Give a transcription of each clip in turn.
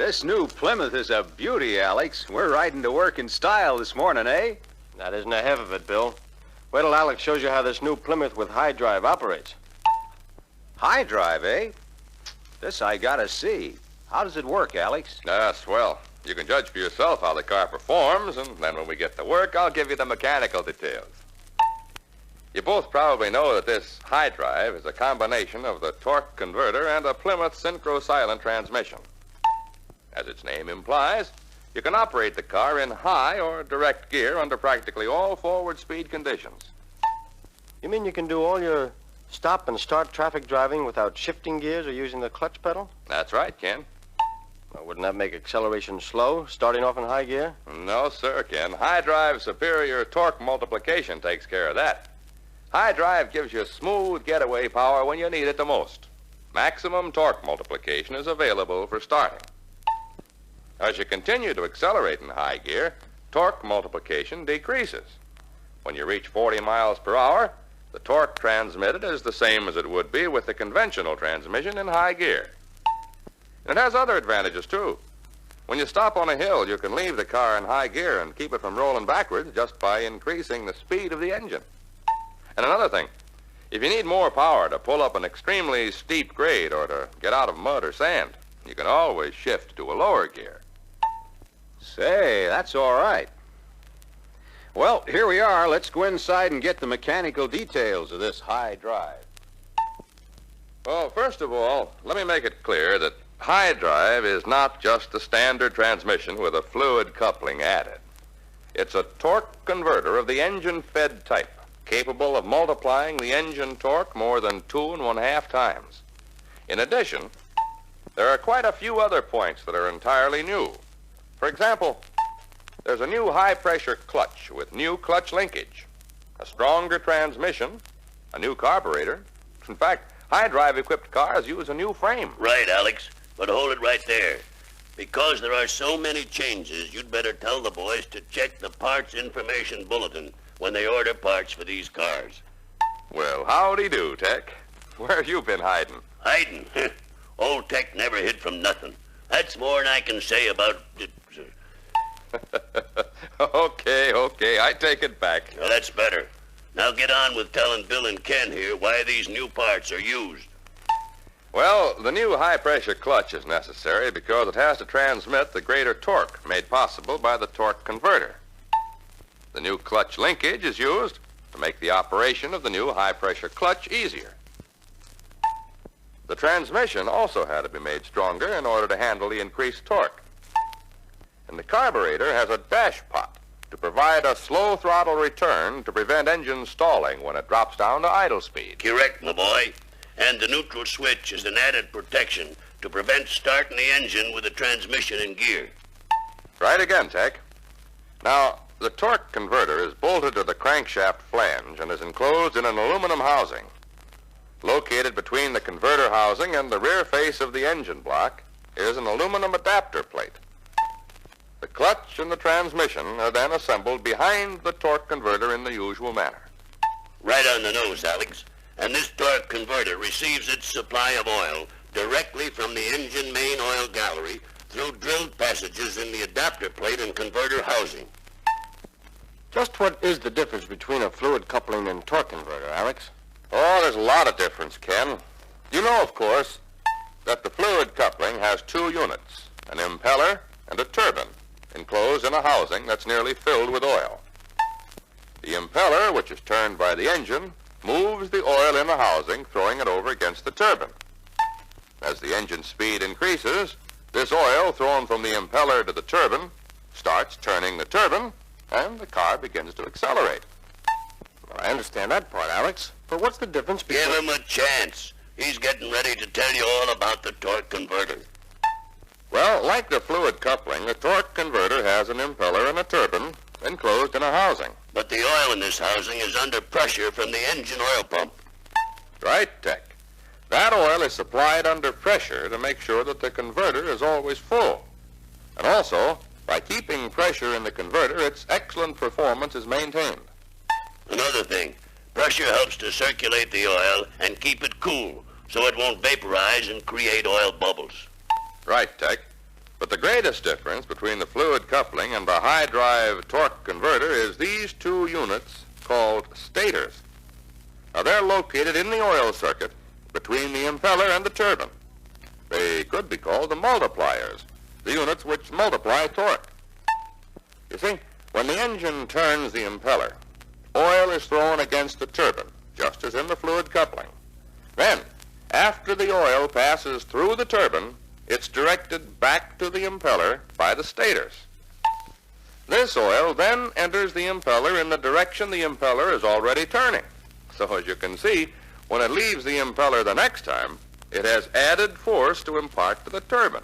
This new Plymouth is a beauty, Alex. We're riding to work in style this morning, eh? That isn't a half of it, Bill. Wait till Alex shows you how this new Plymouth with high drive operates. High drive, eh? This I gotta see. How does it work, Alex? Swell. You can judge for yourself how the car performs, and then when we get to work, I'll give you the mechanical details. You both probably know that this high drive is a combination of the torque converter and a Plymouth synchro-silent transmission. As its name implies, you can operate the car in high or direct gear under practically all forward speed conditions. You mean you can do all your stop and start traffic driving without shifting gears or using the clutch pedal? That's right, Ken. Well, wouldn't that make acceleration slow, starting off in high gear? No, sir, Ken. High drive superior torque multiplication takes care of that. High drive gives you smooth getaway power when you need it the most. Maximum torque multiplication is available for starting. As you continue to accelerate in high gear, torque multiplication decreases. When you reach 40 miles per hour, the torque transmitted is the same as it would be with the conventional transmission in high gear. It has other advantages, too. When you stop on a hill, you can leave the car in high gear and keep it from rolling backwards just by increasing the speed of the engine. And another thing, if you need more power to pull up an extremely steep grade or to get out of mud or sand, you can always shift to a lower gear. Say, that's all right. Well, here we are. Let's go inside and get the mechanical details of this high drive. Well, first of all, let me make it clear that high drive is not just a standard transmission with a fluid coupling added. It's a torque converter of the engine-fed type, capable of multiplying the engine torque more than 2.5 times. In addition, there are quite a few other points that are entirely new. For example, there's a new high-pressure clutch with new clutch linkage, a stronger transmission, a new carburetor. In fact, high drive-equipped cars use a new frame. Right, Alex, but hold it right there. Because there are so many changes, you'd better tell the boys to check the parts information bulletin when they order parts for these cars. Well, howdy do, Tech. Where have you been hiding? Hiding? Old Tech never hid from nothing. That's more than I can say about it. Okay, I take it back. Well, that's better. Now get on with telling Bill and Ken here why these new parts are used. Well, the new high-pressure clutch is necessary because it has to transmit the greater torque made possible by the torque converter. The new clutch linkage is used to make the operation of the new high-pressure clutch easier. The transmission also had to be made stronger in order to handle the increased torque. And the carburetor has a dash pot to provide a slow throttle return to prevent engine stalling when it drops down to idle speed. Correct, my boy. And the neutral switch is an added protection to prevent starting the engine with the transmission in gear. Right again, Tech. Now, the torque converter is bolted to the crankshaft flange and is enclosed in an aluminum housing. Located between the converter housing and the rear face of the engine block is an aluminum adapter plate. The clutch and the transmission are then assembled behind the torque converter in the usual manner. Right on the nose, Alex. And this torque converter receives its supply of oil directly from the engine main oil gallery through drilled passages in the adapter plate and converter housing. Just what is the difference between a fluid coupling and torque converter, Alex? Oh, there's a lot of difference, Ken. You know, of course, that the fluid coupling has two units, an impeller and a turbine, enclosed in a housing that's nearly filled with oil. The impeller, which is turned by the engine, moves the oil in the housing, throwing it over against the turbine. As the engine speed increases, this oil thrown from the impeller to the turbine starts turning the turbine, and the car begins to accelerate. Well, I understand that part, Alex. But what's the difference between... Give him a chance. He's getting ready to tell you all about the torque converter. Well, like the fluid coupling, the torque converter has an impeller and a turbine enclosed in a housing. But the oil in this housing is under pressure from the engine oil pump. Right, Tech. That oil is supplied under pressure to make sure that the converter is always full. And also, by keeping pressure in the converter, its excellent performance is maintained. Another thing, pressure helps to circulate the oil and keep it cool so it won't vaporize and create oil bubbles. Right, Tech. But the greatest difference between the fluid coupling and the high drive torque converter is these two units called stators. Now, they're located in the oil circuit between the impeller and the turbine. They could be called the multipliers, the units which multiply torque. You see, when the engine turns the impeller, oil is thrown against the turbine, just as in the fluid coupling. Then, after the oil passes through the turbine, it's directed back to the impeller by the stators. This oil then enters the impeller in the direction the impeller is already turning. So as you can see, when it leaves the impeller the next time, it has added force to impart to the turbine.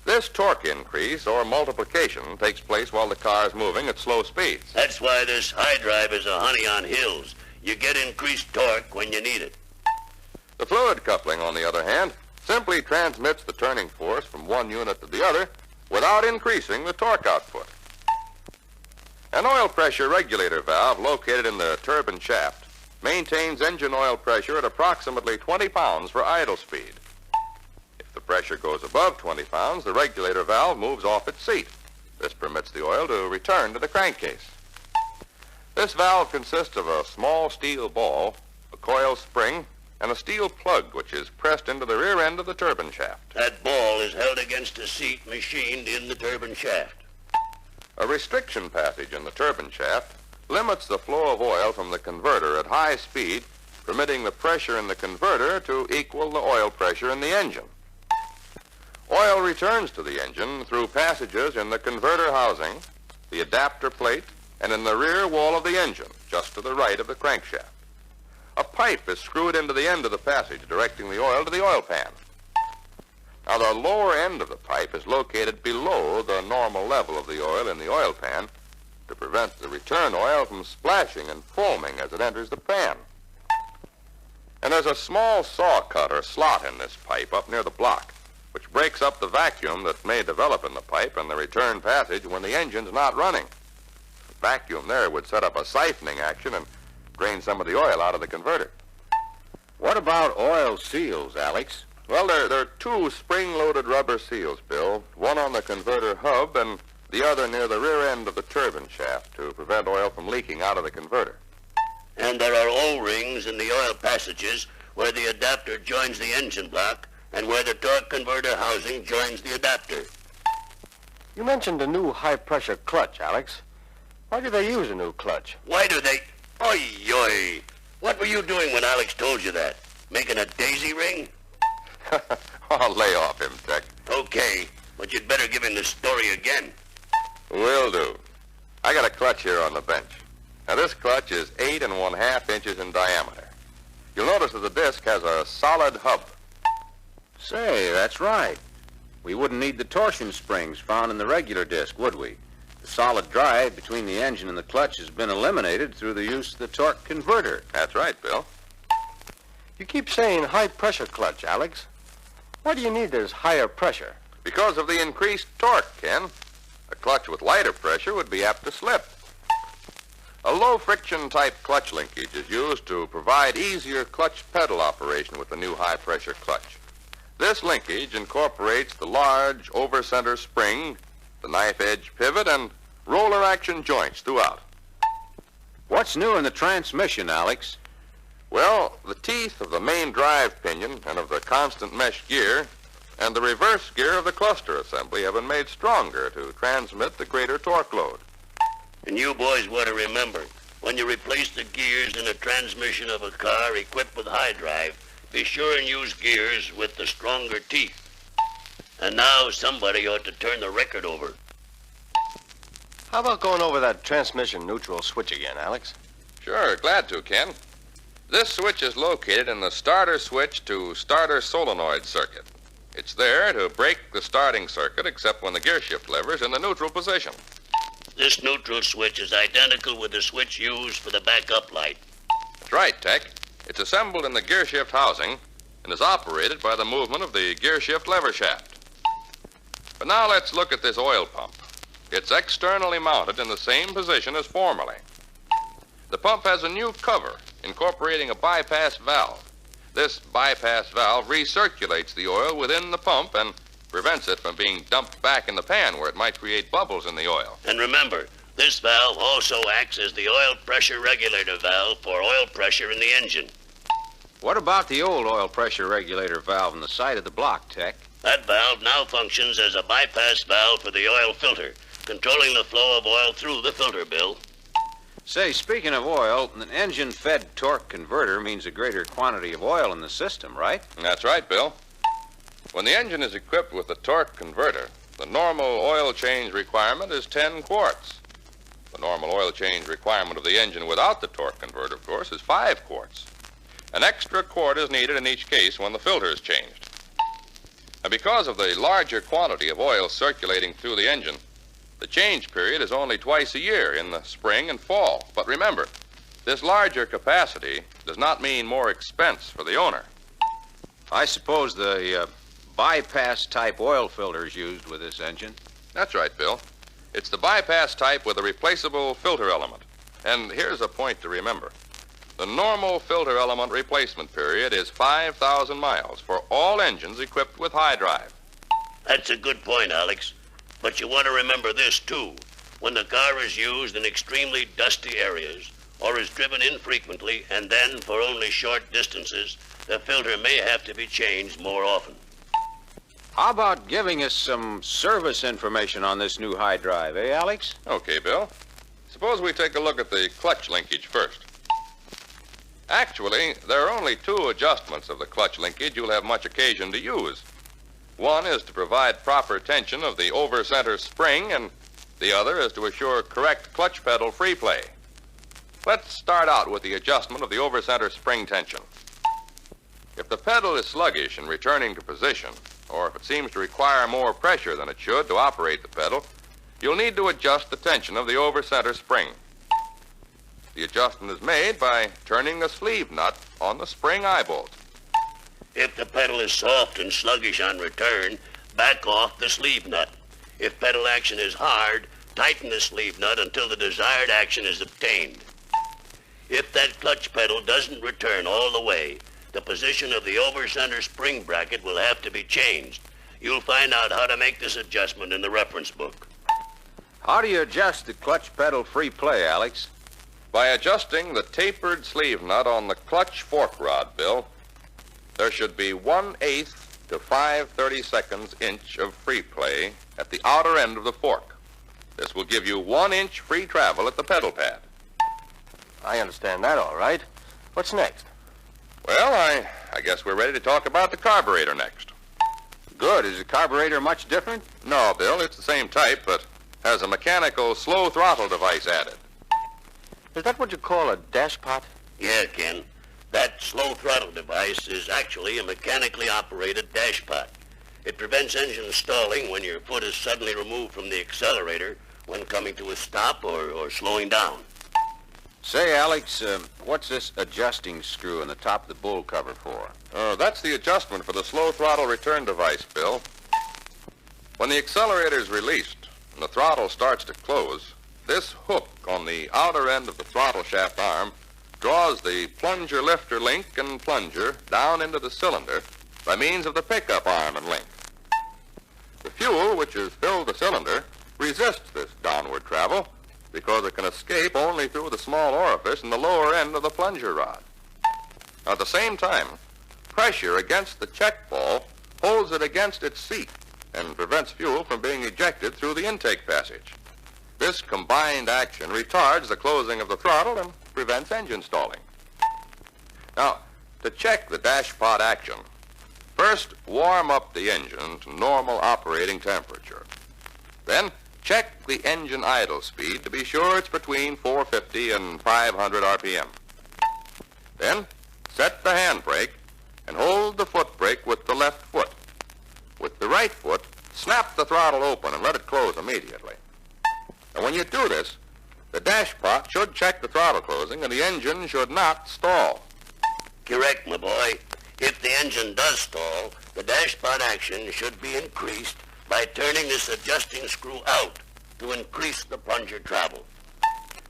This torque increase, or multiplication, takes place while the car is moving at slow speeds. That's why this high drive is a honey on hills. You get increased torque when you need it. The fluid coupling, on the other hand, simply transmits the turning force from one unit to the other without increasing the torque output. An oil pressure regulator valve located in the turbine shaft maintains engine oil pressure at approximately 20 pounds for idle speed. If the pressure goes above 20 pounds, the regulator valve moves off its seat. This permits the oil to return to the crankcase. This valve consists of a small steel ball, a coil spring, and a steel plug which is pressed into the rear end of the turbine shaft. That ball is held against a seat machined in the turbine shaft. A restriction passage in the turbine shaft limits the flow of oil from the converter at high speed, permitting the pressure in the converter to equal the oil pressure in the engine. Oil returns to the engine through passages in the converter housing, the adapter plate, and in the rear wall of the engine, just to the right of the crankshaft. A pipe is screwed into the end of the passage, directing the oil to the oil pan. Now, the lower end of the pipe is located below the normal level of the oil in the oil pan to prevent the return oil from splashing and foaming as it enters the pan. And there's a small saw cut or slot in this pipe up near the block, which breaks up the vacuum that may develop in the pipe and the return passage when the engine's not running. The vacuum there would set up a siphoning action and drain some of the oil out of the converter. What about oil seals, Alex? Well, there are two spring-loaded rubber seals, Bill, one on the converter hub and the other near the rear end of the turbine shaft to prevent oil from leaking out of the converter. And there are O-rings in the oil passages where the adapter joins the engine block and where the torque converter housing joins the adapter. You mentioned a new high-pressure clutch, Alex. Why do they use a new clutch? Why do they... Oy, oy. What were you doing when Alex told you that? Making a daisy ring? I'll lay off him, Tech. Okay, but you'd better give him the story again. Will do. I got a clutch here on the bench. Now, this clutch is 8 1/2 inches in diameter. You'll notice that the disc has a solid hub. Say, that's right. We wouldn't need the torsion springs found in the regular disc, would we? The solid drive between the engine and the clutch has been eliminated through the use of the torque converter. That's right, Bill. You keep saying high-pressure clutch, Alex. Why do you need this higher pressure? Because of the increased torque, Ken. A clutch with lighter pressure would be apt to slip. A low-friction type clutch linkage is used to provide easier clutch pedal operation with the new high-pressure clutch. This linkage incorporates the large over-center spring, the knife-edge pivot, and roller action joints throughout. What's new in the transmission, Alex? Well, the teeth of the main drive pinion and of the constant mesh gear and the reverse gear of the cluster assembly have been made stronger to transmit the greater torque load. And you boys want to remember, when you replace the gears in a transmission of a car equipped with high drive, be sure and use gears with the stronger teeth. And now somebody ought to turn the record over. How about going over that transmission neutral switch again, Alex? Sure, glad to, Ken. This switch is located in the starter switch to starter solenoid circuit. It's there to break the starting circuit except when the gear shift lever is in the neutral position. This neutral switch is identical with the switch used for the backup light. That's right, Tech. It's assembled in the gear shift housing and is operated by the movement of the gear shift lever shaft. But now let's look at this oil pump. It's externally mounted in the same position as formerly. The pump has a new cover incorporating a bypass valve. This bypass valve recirculates the oil within the pump and prevents it from being dumped back in the pan where it might create bubbles in the oil. And remember, this valve also acts as the oil pressure regulator valve for oil pressure in the engine. What about the old oil pressure regulator valve on the side of the block, Tech? That valve now functions as a bypass valve for the oil filter, controlling the flow of oil through the filter, Bill. Say, speaking of oil, an engine-fed torque converter means a greater quantity of oil in the system, right? That's right, Bill. When the engine is equipped with the torque converter, the normal oil change requirement is 10 quarts. The normal oil change requirement of the engine without the torque converter, of course, is 5 quarts. An extra quart is needed in each case when the filter is changed. And because of the larger quantity of oil circulating through the engine, the change period is only twice a year, in the spring and fall. But remember, this larger capacity does not mean more expense for the owner. I suppose the bypass-type oil filter is used with this engine. That's right, Bill. It's the bypass type with a replaceable filter element. And here's a point to remember. The normal filter element replacement period is 5,000 miles for all engines equipped with high drive. That's a good point, Alex. But you want to remember this, too. When the car is used in extremely dusty areas, or is driven infrequently, and then for only short distances, the filter may have to be changed more often. How about giving us some service information on this new high drive, eh, Alex? Okay, Bill. Suppose we take a look at the clutch linkage first. Actually, there are only 2 adjustments of the clutch linkage you'll have much occasion to use. One is to provide proper tension of the over-center spring, and the other is to assure correct clutch pedal free play. Let's start out with the adjustment of the over-center spring tension. If the pedal is sluggish in returning to position, or if it seems to require more pressure than it should to operate the pedal, you'll need to adjust the tension of the over-center spring. The adjustment is made by turning the sleeve nut on the spring eye bolt. If the pedal is soft and sluggish on return, back off the sleeve nut. If pedal action is hard, tighten the sleeve nut until the desired action is obtained. If that clutch pedal doesn't return all the way, the position of the over-center spring bracket will have to be changed. You'll find out how to make this adjustment in the reference book. How do you adjust the clutch pedal free play, Alex? By adjusting the tapered sleeve nut on the clutch fork rod, Bill, there should be 1/8 to 5/32 inch of free play at the outer end of the fork. This will give you 1 inch free travel at the pedal pad. I understand that all right. What's next? Well, I guess we're ready to talk about the carburetor next. Good. Is the carburetor much different? No, Bill, it's the same type, but has a mechanical slow throttle device added. Is that what you call a dashpot? Yeah, Ken. That slow throttle device is actually a mechanically operated dashpot. It prevents engine stalling when your foot is suddenly removed from the accelerator when coming to a stop or slowing down. Say, Alex, what's this adjusting screw in the top of the bowl cover for? That's the adjustment for the slow throttle return device, Bill. When the accelerator is released and the throttle starts to close, this hook on the outer end of the throttle shaft arm draws the plunger lifter link and plunger down into the cylinder by means of the pickup arm and link. The fuel, which has filled the cylinder, resists this downward travel because it can escape only through the small orifice in the lower end of the plunger rod. At the same time, pressure against the check ball holds it against its seat and prevents fuel from being ejected through the intake passage. This combined action retards the closing of the throttle and prevents engine stalling. Now, to check the dashpot action, first warm up the engine to normal operating temperature. Then check the engine idle speed to be sure it's between 450 and 500 RPM. Then set the handbrake and hold the foot brake with the left foot. With the right foot, snap the throttle open and let it close immediately. And when you do this, the dashpot should check the throttle closing and the engine should not stall. Correct, my boy. If the engine does stall, the dashpot action should be increased by turning this adjusting screw out to increase the plunger travel.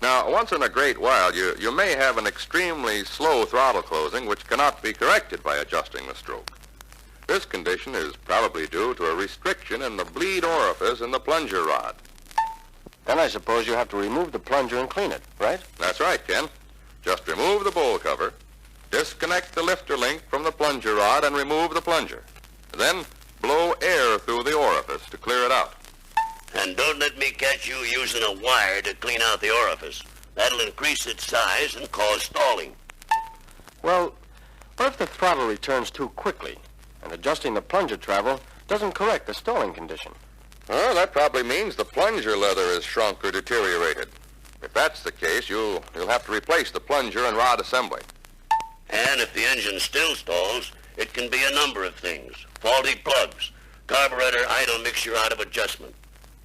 Now, once in a great while, you may have an extremely slow throttle closing which cannot be corrected by adjusting the stroke. This condition is probably due to a restriction in the bleed orifice in the plunger rod. Then I suppose you have to remove the plunger and clean it, right? That's right, Ken. Just remove the bowl cover, disconnect the lifter link from the plunger rod, and remove the plunger. Then blow air through the orifice to clear it out. And don't let me catch you using a wire to clean out the orifice. That'll increase its size and cause stalling. Well, what if the throttle returns too quickly and adjusting the plunger travel doesn't correct the stalling condition? Well, that probably means the plunger leather is shrunk or deteriorated. If that's the case, you'll have to replace the plunger and rod assembly. And if the engine still stalls, it can be a number of things. Faulty plugs, carburetor idle mixture out of adjustment.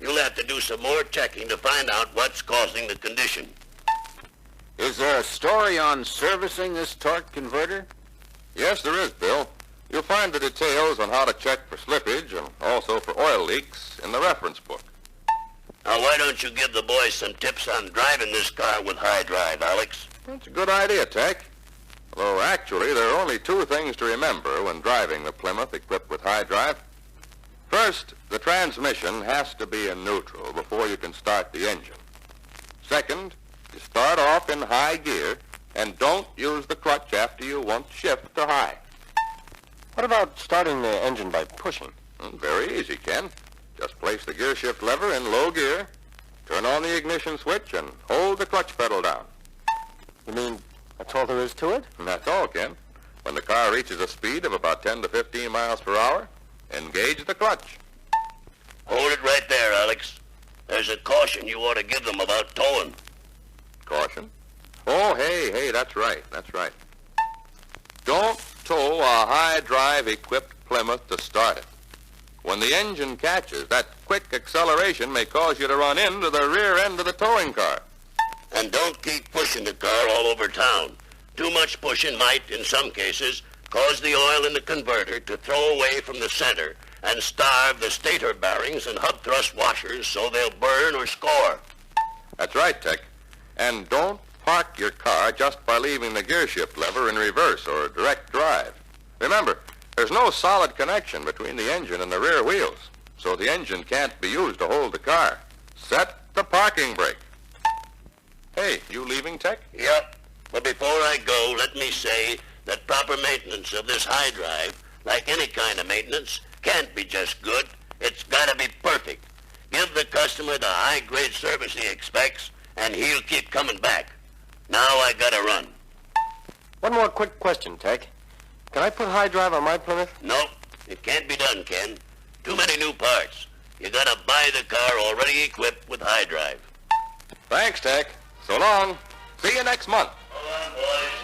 You'll have to do some more checking to find out what's causing the condition. Is there a story on servicing this torque converter? Yes, there is, Bill. You'll find the details on how to check for slippage and also for oil leaks in the reference book. Now, why don't you give the boys some tips on driving this car with high drive, Alex? That's a good idea, Tech. Although, actually, there are only two things to remember when driving the Plymouth equipped with high drive. First, the transmission has to be in neutral before you can start the engine. Second, you start off in high gear and don't use the clutch after you once shift to high. What about starting the engine by pushing? Very easy, Ken. Just place the gear shift lever in low gear, turn on the ignition switch, and hold the clutch pedal down. You mean that's all there is to it? And that's all, Ken. When the car reaches a speed of about 10 to 15 miles per hour, engage the clutch. Hold it right there, Alex. There's a caution you ought to give them about towing. Caution? Oh, hey, that's right. Don't tow a high drive equipped Plymouth to start it. When the engine catches, that quick acceleration may cause you to run into the rear end of the towing car. And don't keep pushing the car all over town. Too much pushing might, in some cases, cause the oil in the converter to throw away from the center and starve the stator bearings and hub thrust washers so they'll burn or score. That's right, Tech. And don't park your car just by leaving the gear shift lever in reverse or direct drive. Remember, there's no solid connection between the engine and the rear wheels, so the engine can't be used to hold the car. Set the parking brake. Hey, you leaving, Tech? Yep. But before I go, let me say that proper maintenance of this high drive, like any kind of maintenance, can't be just good. It's got to be perfect. Give the customer the high-grade service he expects, and he'll keep coming back. Now I gotta run. One more quick question, Tech. Can I put high drive on my Plymouth? No, it can't be done, Ken. Too many new parts. You gotta buy the car already equipped with high drive. Thanks, Tech. So long. See you next month. Hold on, boys.